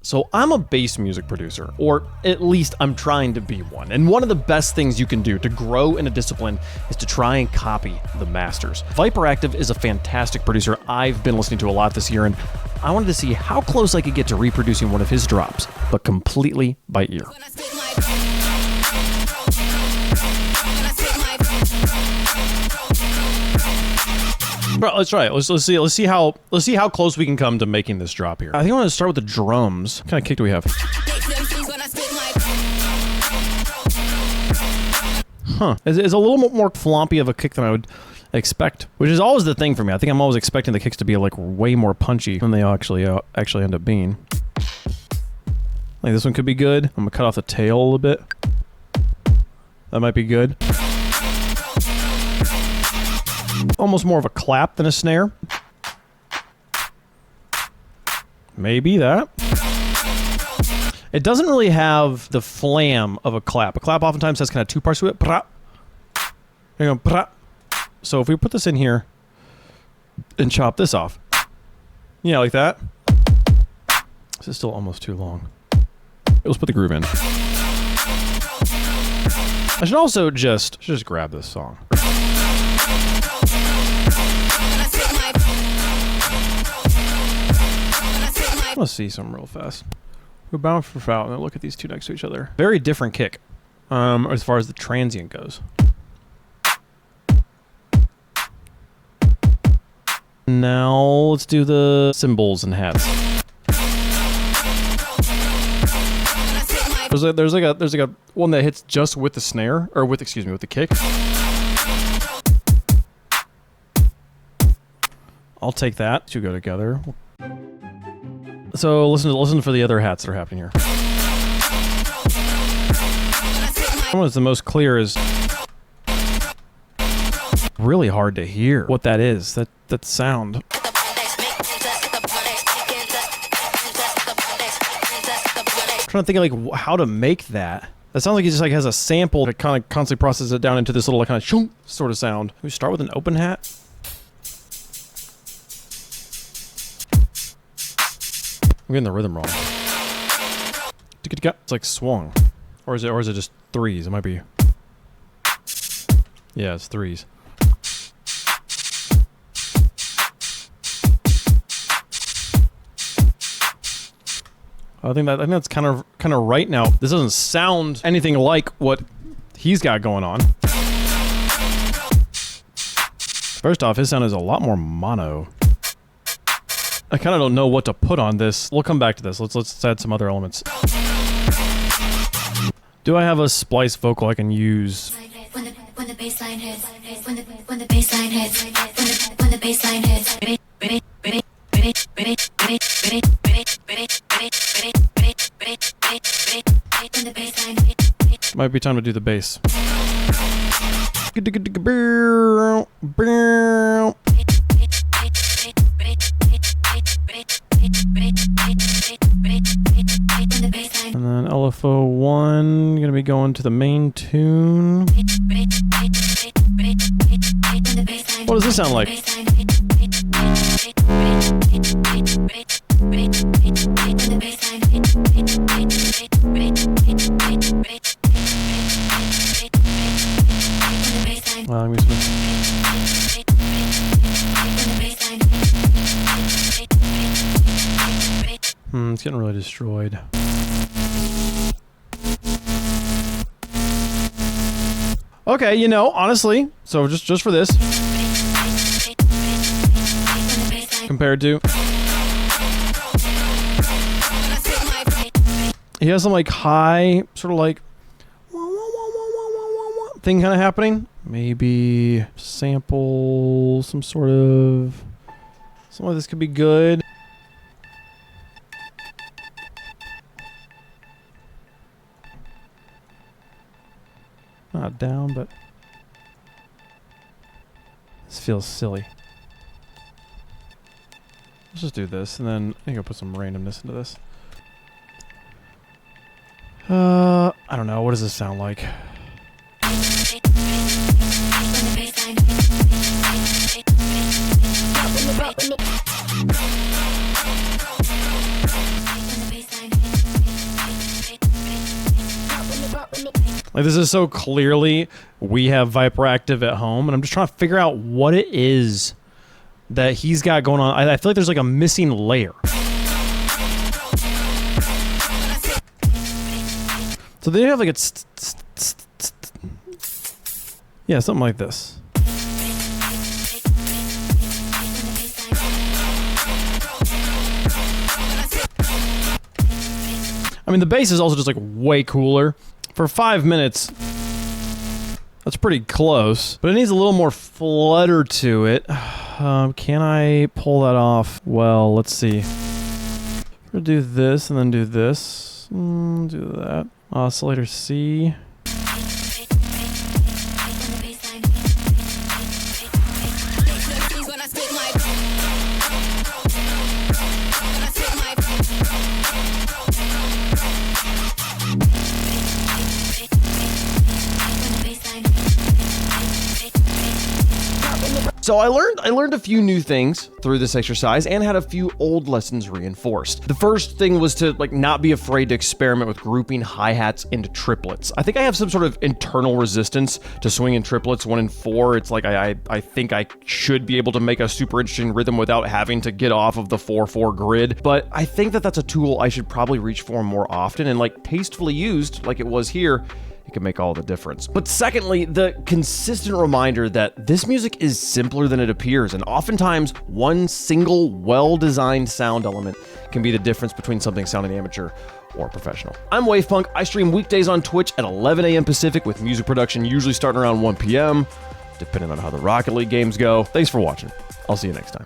So I'm a bass music producer, or at least I'm trying to be one. And one of the best things you can do to grow in a discipline is to try and copy the masters. Viperactive is a fantastic producer I've been listening to a lot this year, and I wanted to see how close I could get to reproducing one of his drops, but completely by ear. Bro, let's try it. Let's see how close we can come to making this drop here. I think I want to start with the drums. What kind of kick do we have? Huh. It's a little more floppy of a kick than I would expect, which is always the thing for me. I think I'm always expecting the kicks to be like way more punchy than they actually end up being. Like this one could be good. I'm gonna cut off the tail a little bit. That might be good. Almost more of a clap than a snare. Maybe that. It doesn't really have the flam of a clap. A clap oftentimes has kind of two parts to it. There you go. So if we put this in here and chop this off, yeah, like that. This is still almost too long. Let's put the groove in. I should also just grab this song. Let's see some real fast. We're bound for foul, and look at these two next to each other. Very different kick, as far as the transient goes. Now let's do the cymbals and hats. There's like a one that hits just with the snare, or with the kick. I'll take that. Two go together. So listen for the other hats that are happening here. One that's the most clear is really hard to hear what that is. That sound. I'm trying to think of like how to make that. That sounds like he just like has a sample that kind of constantly processes it down into this little like, kind of shoom sort of sound. Can we start with an open hat? I'm getting the rhythm wrong. It's like swung. Or is it just threes? It might be. Yeah, it's threes. I think that's kind of right now. This doesn't sound anything like what he's got going on. First off, his sound is a lot more mono. I kind of don't know what to put on this. We'll come back to this. Let's add some other elements. Do I have a splice vocal I can use? When the bass line hits, when the bass line hits, when the bass line hits. Might be time to do the bass. And then LFO1, gonna be going to the main tune. What does this sound like? I'm just it's getting really destroyed. Okay, you know, honestly, so just for this, compared to, he has some like high, sort of like thing kind of happening. Maybe sample some sort of, something like this could be good. Not down, but this feels silly. Let's just do this, and then I think I'll put some randomness into this. I don't know. What does this sound like? Like, this is so clearly we have Viperactive at home, and I'm just trying to figure out what it is that he's got going on. I feel like there's like a missing layer. So they have like a yeah, something like this. I mean, the bass is also just like way cooler. For 5 minutes, that's pretty close, but it needs a little more flutter to it. Can I pull that off? Well, let's see. We'll do this and then do this. Do that. Oscillator C. So I learned a few new things through this exercise and had a few old lessons reinforced. The first thing was to not be afraid to experiment with grouping hi-hats into triplets. I think I have some sort of internal resistance to swinging triplets 1 and 4. It's like I think I should be able to make a super interesting rhythm without having to get off of the 4/4 grid, but I think that that's a tool I should probably reach for more often, and tastefully used like it was here, it can make all the difference. But secondly, the consistent reminder that this music is simpler than it appears, and oftentimes one single well-designed sound element can be the difference between something sounding amateur or professional. I'm WavePunk. I stream weekdays on Twitch at 11 a.m. Pacific with music production usually starting around 1 p.m., depending on how the Rocket League games go. Thanks for watching. I'll see you next time.